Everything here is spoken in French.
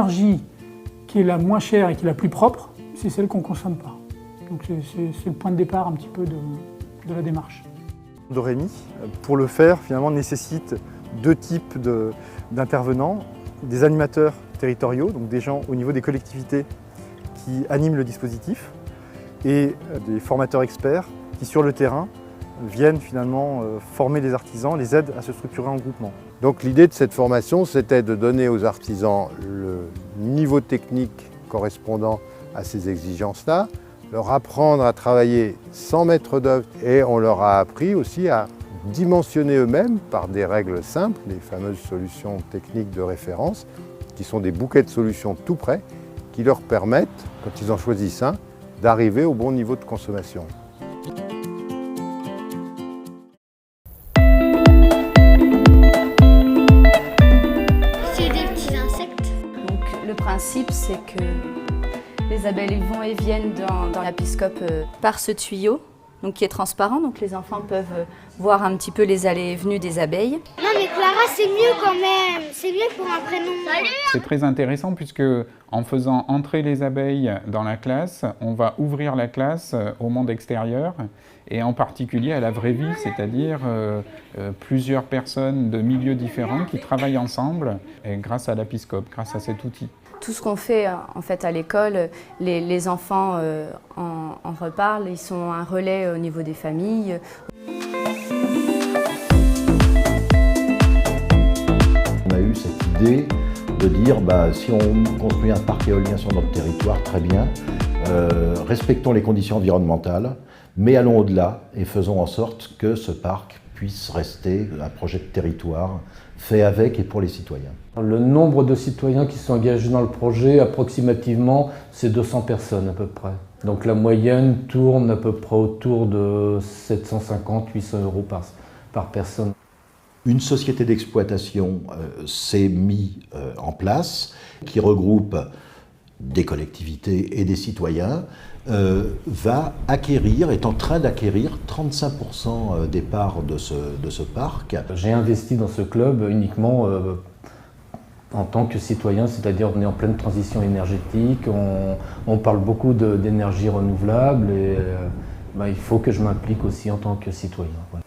l'énergie qui est la moins chère et qui est la plus propre, c'est celle qu'on ne consomme pas. Donc c'est le point de départ un petit peu de la démarche. Dorémy, pour le faire, finalement, nécessite deux types d'intervenants, des animateurs territoriaux, donc des gens au niveau des collectivités qui animent le dispositif, et des formateurs experts qui, sur le terrain, viennent finalement former les artisans, les aident à se structurer en groupement. Donc l'idée de cette formation, c'était de donner aux artisans le niveau technique correspondant à ces exigences-là, leur apprendre à travailler sans maître d'œuvre, et on leur a appris aussi à dimensionner eux-mêmes par des règles simples, les fameuses solutions techniques de référence, qui sont des bouquets de solutions tout prêts, qui leur permettent, quand ils en choisissent un, d'arriver au bon niveau de consommation. C'est des petits insectes. Donc le principe, c'est que les abeilles vont et viennent dans l'apiscope par ce tuyau, donc qui est transparent, donc les enfants peuvent voir un petit peu les allées et venues des abeilles. Non mais Clara, c'est mieux quand même. C'est mieux pour un prénom. Salut. C'est très intéressant puisque en faisant entrer les abeilles dans la classe, on va ouvrir la classe au monde extérieur et en particulier à la vraie vie, c'est-à-dire plusieurs personnes de milieux différents qui travaillent ensemble et grâce à l'apiscope, grâce à cet outil. Tout ce qu'on fait en fait à l'école, les enfants en reparlent, ils sont un relais au niveau des familles. On a eu cette idée de dire si on construit un parc éolien sur notre territoire, très bien, respectons les conditions environnementales, mais allons au-delà et faisons en sorte que ce parc puisse rester un projet de territoire fait avec et pour les citoyens. Le nombre de citoyens qui sont engagés dans le projet, approximativement, c'est 200 personnes à peu près. Donc la moyenne tourne à peu près autour de 750-800 € par personne. Une société d'exploitation s'est mise en place, qui regroupe des collectivités et des citoyens, va acquérir, est en train d'acquérir 35% des parts de ce parc. J'ai investi dans ce club uniquement en tant que citoyen, c'est-à-dire on est en pleine transition énergétique, on parle beaucoup d'énergie renouvelable et il faut que je m'implique aussi en tant que citoyen. Voilà.